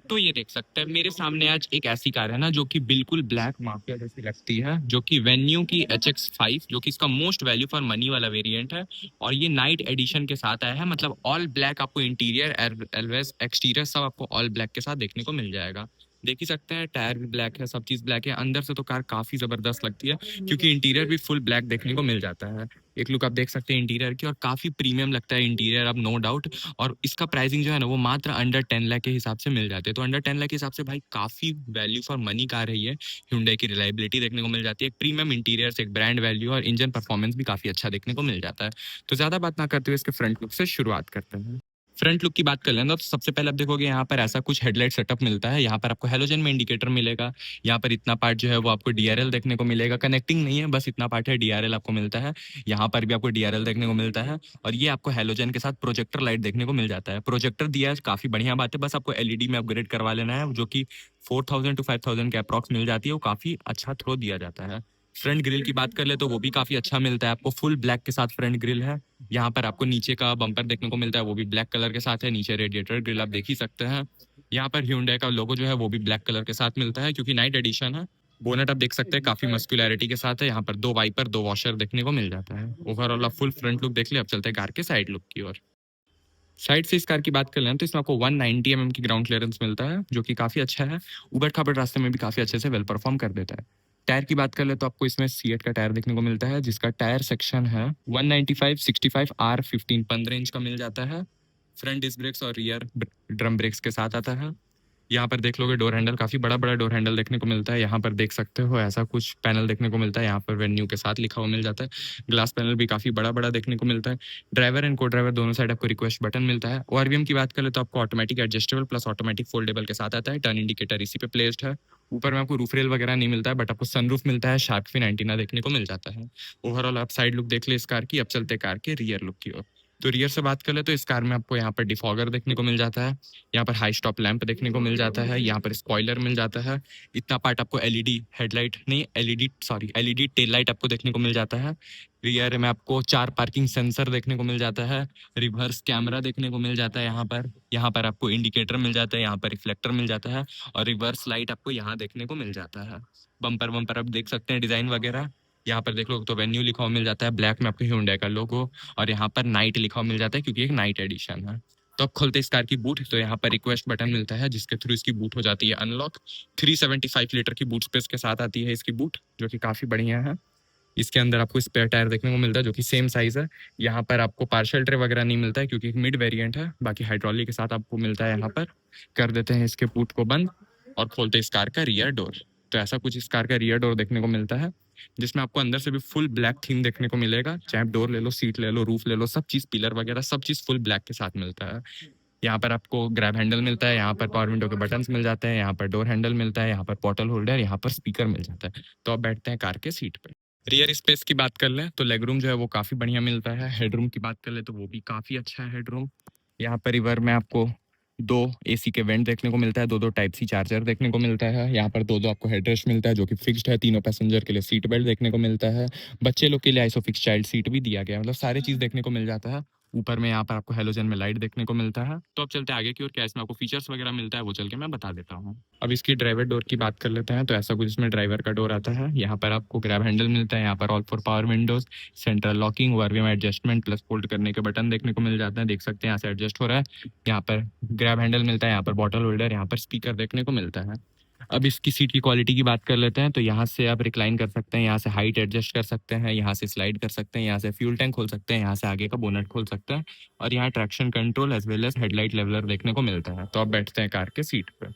तो ये देख सकते हैं मेरे सामने आज एक ऐसी कार है ना जो कि बिल्कुल ब्लैक माफिया जैसी लगती है, जो कि वेन्यू की HX5, जो कि इसका मोस्ट वैल्यू फॉर मनी वाला वेरिएंट है। और ये नाइट एडिशन के साथ आया है, मतलब ऑल ब्लैक आपको इंटीरियर एलवेज एक्सटीरियर सब आपको ऑल ब्लैक के साथ देखने को मिल जाएगा। देख ही सकते हैं टायर भी ब्लैक है, सब चीज ब्लैक है। अंदर से तो कार काफी जबरदस्त लगती है क्योंकि इंटीरियर भी फुल ब्लैक देखने को मिल जाता है। एक लुक आप देख सकते हैं इंटीरियर की, और काफी प्रीमियम लगता है इंटीरियर अब, नो डाउट। और इसका प्राइसिंग जो है ना वो मात्र अंडर 10 लाख के हिसाब से मिल जाते हैं। तो अंडर 10 लाख के हिसाब से भाई काफी वैल्यू फॉर मनी कार है ये। Hyundai की रिलायबिलिटी देखने को मिल जाती है, एक प्रीमियम इंटीरियर से एक ब्रांड वैल्यू और इंजन परफॉर्मेंस भी काफी अच्छा देखने को मिल जाता है। तो ज्यादा बात ना करते हुए इसके फ्रंट लुक से शुरुआत करते हैं। फ्रंट लुक की बात कर लेना तो सबसे पहले आप देखोगे यहाँ पर ऐसा कुछ हेडलाइट सेटअप मिलता है। यहाँ पर आपको हेलोजन में इंडिकेटर मिलेगा। यहाँ पर इतना पार्ट जो है वो आपको DRL देखने को मिलेगा, कनेक्टिंग नहीं है, बस इतना पार्ट है, DRL आपको मिलता है। यहाँ पर भी आपको DRL देखने को मिलता है। और ये आपको हेलोजन के साथ प्रोजेक्टर लाइट देखने को मिल जाता है। प्रोजेक्टर दिया है, काफी बढ़िया बात है, बस आपको LED में अपग्रेड करवा लेना है, जो कि 4000 to 5000 के अप्रॉक्स मिल जाती है। वो काफी अच्छा थ्रो दिया जाता है। फ्रंट ग्रिल की बात कर ले तो वो भी काफी अच्छा मिलता है आपको, फुल ब्लैक के साथ फ्रंट ग्रिल है। यहाँ पर आपको नीचे का बम्पर देखने को मिलता है, वो भी ब्लैक कलर के साथ है। नीचे रेडिएटर ग्रिल आप देख ही सकते हैं। यहाँ पर Hyundai का लोगो जो है वो भी ब्लैक कलर के साथ मिलता है क्योंकि नाइट एडिशन है। बोनट आप देख सकते हैं काफी मस्कुलैरिटी के साथ है। यहाँ पर 2 वाइपर 2 वॉशर देखने को मिल जाता है। ओवरऑल आप फुल फ्रंट लुक देख ले। अब चलते हैं कार के साइड लुक की ओर। साइड से इस कार की बात कर लें तो इसमें आपको 190 mm की ग्राउंड क्लियरेंस मिलता है, जो कि काफी अच्छा है। उबड़ खाबड़ रास्ते में भी काफी अच्छे से वेल परफॉर्म कर देता है। टायर की बात कर ले तो आपको इसमें सीएट का टायर देखने को मिलता है, जिसका टायर सेक्शन है 195/65 R15 15 इंच का मिल जाता है। फ्रंट डिस्क ब्रेक्स और रियर ड्रम ब्रेक्स के साथ आता है। यहाँ पर देख लोगे डोर हैंडल, काफी बड़ा बड़ा डोर हैंडल देखने को मिलता है। यहाँ पर देख सकते हो ऐसा कुछ पैनल देखने को मिलता है, यहाँ पर वेन्यू के साथ लिखा हुआ मिल जाता है। ग्लास पैनल भी काफी बड़ा बड़ा देखने को मिलता है। ड्राइवर एंड को ड्राइवर दोनों साइड आपको रिक्वेस्ट बटन मिलता है। ORVM की बात करें तो आपको automatic adjustable plus automatic foldable के साथ आता है। टर्न इंडिकेटर इसी पे प्लेस्ड है। ऊपर में आपको रूफ रेल वगैरह नहीं मिलता है, बट आपको सनरूफ मिलता है, शार्क फिन एंटीना देखने को मिल जाता है। ओवरऑल आप साइड लुक देख ले इस कार की। अब चलते कार के रियर लुक की ओर। तो रियर से बात कर ले तो इस कार में आपको यहाँ पर डिफॉगर देखने को मिल जाता है। यहाँ पर हाई स्टॉप लैंप देखने को मिल जाता है। यहाँ पर स्पॉइलर मिल जाता है। इतना पार्ट आपको LED हेडलाइट नहीं, LED टेल लाइट आपको देखने को मिल जाता है। रियर में आपको 4 पार्किंग सेंसर देखने को मिल जाता है। रिवर्स कैमरा देखने को मिल जाता है यहाँ पर आपको इंडिकेटर मिल जाता है, यहाँ पर रिफ्लेक्टर मिल जाता है। और रिवर्स लाइट आपको यहाँ देखने को मिल जाता है। बम्पर वम्पर आप देख सकते हैं डिजाइन वगैरह। यहाँ पर देख लो तो वेन्यू लिखा हुआ मिल जाता है, ब्लैक में आपको Hyundai का लोगो। और यहाँ पर नाइट लिखा हुआ मिल जाता है क्योंकि एक नाइट एडिशन है। तो अब खोलते इस कार की बूट, तो यहाँ पर रिक्वेस्ट बटन मिलता है जिसके थ्रू इसकी बूट हो जाती है अनलॉक। 375 लीटर की बूट स्पेस के साथ आती है इसकी बूट, जो कि काफी बढ़िया है। इसके अंदर आपको स्पेयर टायर देखने को मिलता है, जो कि सेम साइज है। यहाँ पर आपको पार्शल ट्रे वगैरह नहीं मिलता है क्योंकि एक मिड वेरिएंट है। बाकी हाइड्रोलिक के साथ आपको मिलता है। यहाँ पर कर देते हैं इसके बूट को बंद और खोलते इस कार का रियर डोर। तो ऐसा कुछ इस कार का रियर डोर देखने को मिलता है, जिसमें आपको अंदर से भी फुल ब्लैक थीम देखने को मिलेगा। चाहे डोर ले लो, सीट ले लो, रूफ ले लो, सब चीज पिलर वगैरह सब चीज फुल ब्लैक के साथ मिलता है। यहाँ पर आपको ग्रैब हैंडल मिलता है, यहाँ पर पावर विंडो के बटन्स मिल जाते हैं, यहाँ पर डोर हैंडल मिलता है, यहाँ पर बॉटल होल्डर, यहाँ पर स्पीकर मिल जाता है। तो अब बैठते हैं कार के सीट पे। रियर स्पेस की बात कर लें तो लेग रूम जो है वो काफी बढ़िया मिलता है। हेडरूम की बात कर ले तो वो भी काफी अच्छा है हेडरूम। यहाँ पर रिवर में आपको 2 AC के वेंट देखने को मिलता है, 2 टाइप सी चार्जर देखने को मिलता है। यहाँ पर 2 आपको हेडरेस्ट मिलता है जो कि फिक्स्ड है। तीनों पैसेंजर के लिए सीट बेल्ट देखने को मिलता है। बच्चे लोग के लिए आइसोफिक्स चाइल्ड सीट भी दिया गया है, मतलब सारी चीज देखने को मिल जाता है। ऊपर में यहाँ पर आपको हेलोजन में लाइट देखने को मिलता है। तो अब चलते हैं आगे की ओर, क्या इसमें आपको फीचर्स वगैरह मिलता है वो चल के मैं बता देता हूँ। अब इसकी ड्राइवर डोर की बात कर लेते हैं। तो ऐसा कुछ इसमें ड्राइवर का डोर आता है। यहाँ पर आपको ग्रैब हैंडल मिलता है, यहाँ पर all for power Windows, central locking, ORVM adjustment plus fold करने के बटन देखने को मिल जाते हैं। देख सकते हैं यहाँ से एडजस्ट हो रहा है। यहाँ पर ग्रैब हैंडल मिलता है, यहाँ पर बॉटल होल्डर, यहाँ पर स्पीकर देखने को मिलता है। अब इसकी सीट की क्वालिटी की बात कर लेते हैं। तो यहाँ से आप रिक्लाइन कर सकते हैं, यहाँ से हाइट एडजस्ट कर सकते हैं, यहाँ से स्लाइड कर सकते हैं, यहाँ से फ्यूल टैंक खोल सकते हैं, यहाँ से आगे का बोनट खोल सकते हैं। और यहाँ traction control as well as headlight leveller देखने को मिलता है। तो आप बैठते हैं कार के सीट पे।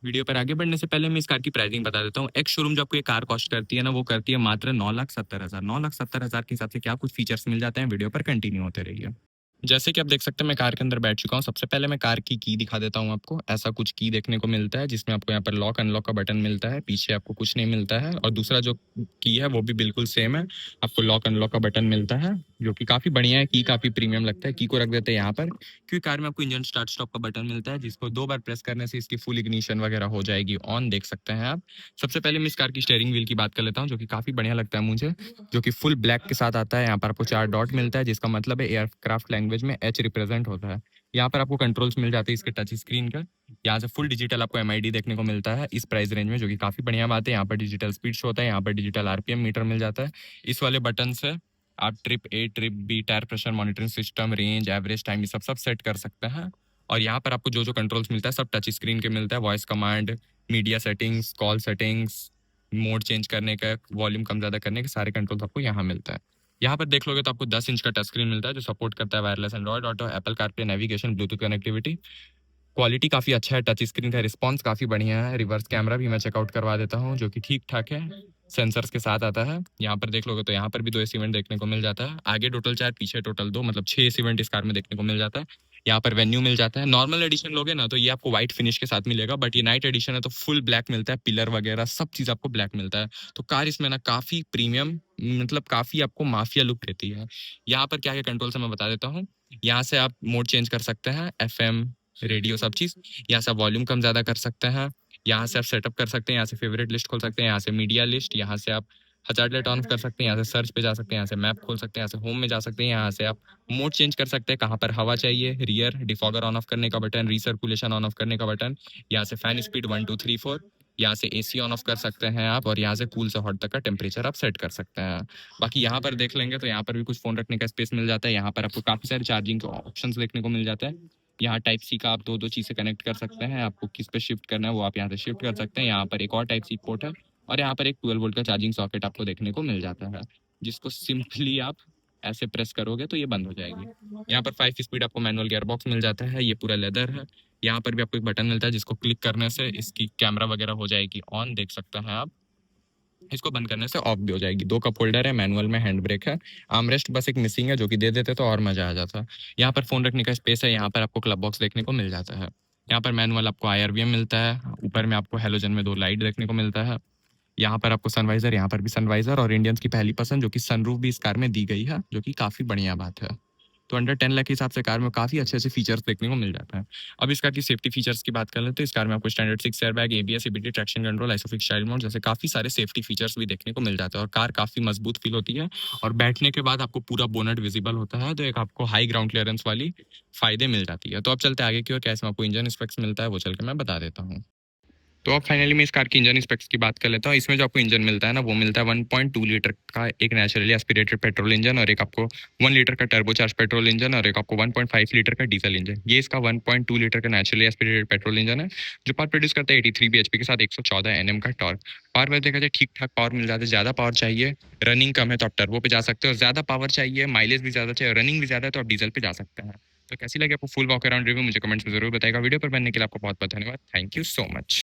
वीडियो पर आगे बढ़ने से पहले मैं इस कार की प्राइसिंग बता देता हूँ। एक्स शोरूम जो आपको ये कार कॉस्ट करती है ना, वो करती है मात्र 9,70,000। 9,70,000 के हिसाब से क्या कुछ फीचर्स मिल जाते हैं, वीडियो पर कंटिन्यू होते रहिए। जैसे कि आप देख सकते हैं मैं कार के अंदर बैठ चुका हूँ। सबसे पहले मैं कार की दिखा देता हूँ आपको। ऐसा कुछ की देखने को मिलता है जिसमें आपको यहाँ पर लॉक अनलॉक का बटन मिलता है, पीछे आपको कुछ नहीं मिलता है। और दूसरा जो की है वो भी बिल्कुल सेम है, आपको लॉक अनलॉक का बटन मिलता है, जो कि काफी बढ़िया है। की काफी प्रीमियम लगता है। की को रख देते हैं यहाँ पर, क्योंकि कार में आपको इंजन स्टार्ट स्टॉप का बटन मिलता है, जिसको 2 बार प्रेस करने से इसकी फुल इग्निशन वगैरह हो जाएगी ऑन, देख सकते हैं आप। सबसे पहले मैं इस कार की स्टेयरिंग व्हील की बात कर लेता हूँ, जो कि काफी बढ़िया लगता है मुझे, जो कि फुल ब्लैक के साथ आता है। यहाँ पर आपको 4 डॉट मिलता है, जिसका मतलब है एयरक्राफ्ट लैंग्वेज में H रिप्रेजेंट होता है। यहाँ पर आपको कंट्रोल्स मिल जाते हैं इसके टच स्क्रीन का। यहाँ से फुल डिजिटल आपको एमआईडी देखने को मिलता है इस प्राइस रेंज में, जो कि काफ़ी बढ़िया बात है। यहाँ पर डिजिटल स्पीड शो होता है, यहाँ पर डिजिटल आरपीएम मीटर मिल जाता है। इस वाले बटन से आप trip A, trip B, tyre pressure monitoring system, range, average time, ये सब सेट कर सकते हैं। और यहाँ पर आपको जो जो कंट्रोल्स मिलता है सब टच स्क्रीन के मिलता है। Voice command, media settings, call settings, mode change करने का, वॉल्यूम कम ज़्यादा करने के सारे कंट्रोल्स आपको यहाँ मिलता है। यहाँ पर देख लोगे तो आपको 10 इंच का टच स्क्रीन मिलता है जो सपोर्ट करता है wireless Android auto, Apple CarPlay, navigation, Bluetooth connectivity. Quality काफ़ी अच्छा है, टच स्क्रीन का रिस्पॉन्स काफ़ी बढ़िया है। रिवर्स कैमरा भी मैं चेकआउट करवा देता हूँ जो कि ठीक ठाक है, सेंसर्स के साथ आता है। यहाँ पर देख लोगे तो यहाँ पर भी 2 एसी वेंट देखने को मिल जाता है। आगे टोटल 4, पीछे टोटल 2, मतलब 6 एसी वेंट इस कार में देखने को मिल जाता है। यहाँ पर वेन्यू मिल जाता है। नॉर्मल एडिशन लोगे ना तो ये आपको व्हाइट फिनिश के साथ मिलेगा, बट ये नाइट एडिशन है तो फुल ब्लैक मिलता है। पिलर वगैरह सब चीज़ आपको ब्लैक मिलता है। तो कार इसमें ना काफ़ी प्रीमियम, मतलब काफ़ी आपको माफिया लुक देती है। यहाँ पर क्या क्या कंट्रोल है मैं बता देता हूँ। यहाँ से आप मोड चेंज कर सकते हैं, एफएम, रेडियो, सब चीज़। यहाँ से आप वॉल्यूम कम ज़्यादा कर सकते हैं। यहाँ से आप सेटअप कर सकते हैं, यहाँ से फेवरेट लिस्ट खोल सकते हैं, यहाँ से मीडिया लिस्ट, यहाँ से आप हजार्ड ऑन कर सकते हैं, यहाँ से सर्च पे जा सकते हैं, यहाँ से मैप खोल सकते हैं, यहाँ से होम में जा सकते हैं, यहाँ से आप मोड चेंज कर सकते हैं, कहाँ पर हवा चाहिए, रियर डिफॉगर ऑन ऑफ करने का बटन, रीसर्कुलेशन ऑन ऑफ करने का बटन, यहाँ से फैन स्पीड 1 2 3 4, यहाँ से एसी ऑन ऑफ कर सकते हैं आप, और यहाँ से कूल से हॉट तक का टेम्परेचर आप सेट कर सकते हैं। बाकी यहाँ पर देख लेंगे तो यहाँ पर भी कुछ फोन रखने का स्पेस मिल जाता है। यहाँ पर आपको काफी सारे चार्जिंग के ऑप्शंस देखने को मिल जाते हैं। यहाँ टाइप सी का आप दो चीज़ें कनेक्ट कर सकते हैं। आपको किस पे शिफ्ट करना है वो आप यहाँ से शिफ्ट कर सकते हैं। यहाँ पर एक और टाइप सी पोर्ट है, और यहाँ पर एक 12 वोल्ट का चार्जिंग सॉकेट आपको देखने को मिल जाता है, जिसको सिंपली आप ऐसे प्रेस करोगे तो ये बंद हो जाएगी। यहाँ पर 5 स्पीड आपको मैनुअल गियर बॉक्स मिल जाता है, ये पूरा लेदर है। यहाँ पर भी आपको एक बटन मिलता है जिसको क्लिक करने से इसकी कैमरा वगैरह हो जाएगी ऑन, देख सकते हैं आप। इसको बंद करने से ऑफ भी हो जाएगी। 2 कप होल्डर है, मैनुअल में हैंड ब्रेक है। आर्मरेस्ट बस एक मिसिंग है जो कि दे देते तो और मजा आ जाता। यहाँ पर फोन रखने का स्पेस है। यहाँ पर आपको क्लब बॉक्स देखने को मिल जाता है। यहाँ पर मैनुअल आपको आईआरवीएम मिलता है। ऊपर में आपको हेलोजन में 2 लाइट देखने को मिलता है। यहाँ पर आपको सनवाइजर, यहाँ पर भी सनवाइजर, और इंडियंस की पहली पसंद जो कि सनरूफ भी इस कार में दी गई है, जो कि काफ़ी बढ़िया बात है। तो अंडर 10 लाख के हिसाब से कार में काफ़ी अच्छे फीचर्स देखने को मिल जाता है। अब इस कार की सेफ्टी फीचर्स की बात कर लेते हैं। इस कार में आपको standard 6 airbag, ABS, CBT, traction control, isofix child mode जैसे काफ़ी सारे सेफ्टी फीचर्स भी देखने को मिल जाते हैं, और कार काफ़ी मजबूत फील होती है। और बैठने के बाद आपको पूरा बोनट विजिबल होता है, तो एक आपको हाई ग्राउंड क्लियरेंस वाली फायदे मिल जाती है। तो अब चलते आगे की ओर, कैसे आपको इंजन स्पेक्स मिलता है वो चल के मैं बता देता हूँ। तो अब फाइनली मैं इस कार की इंजन स्पेक्स की बात कर लेता हूँ। इसमें जो आपको इंजन मिलता है ना, वो मिलता है 1.2 लीटर का एक नेचुरली एस्पिरेटेड पेट्रोल इंजन, और एक आपको 1 लीटर का टर्बोचार्ज पेट्रोल इंजन, और एक आपको 1.5 लीटर का डीजल इंजन। ये इसका 1.2 लीटर का नेचुरली एस्पिरेटेड पेट्रोल इंजन है, जो पावर प्रोड्यूस करता है 83 bhp के साथ 114 Nm का टॉर्क। पावर में देखा जाए ठीक ठाक पावर मिल जाता है। ज़्यादा पावर चाहिए, रनिंग कम है तो आप टर्बो पे जा सकते हो, और ज़्यादा पावर चाहिए, माइलेज भी ज़्यादा चाहिए, रनिंग भी ज़्यादा है तो आप डीजल पे जा सकते हैं। तो कैसी लगी आपको फुल वॉक अराउंड रिव्यू, मुझे कमेंट्स में जरूर बताएगा। वीडियो पर बनने के लिए आपको बहुत बहुत धन्यवाद। Thank you so much.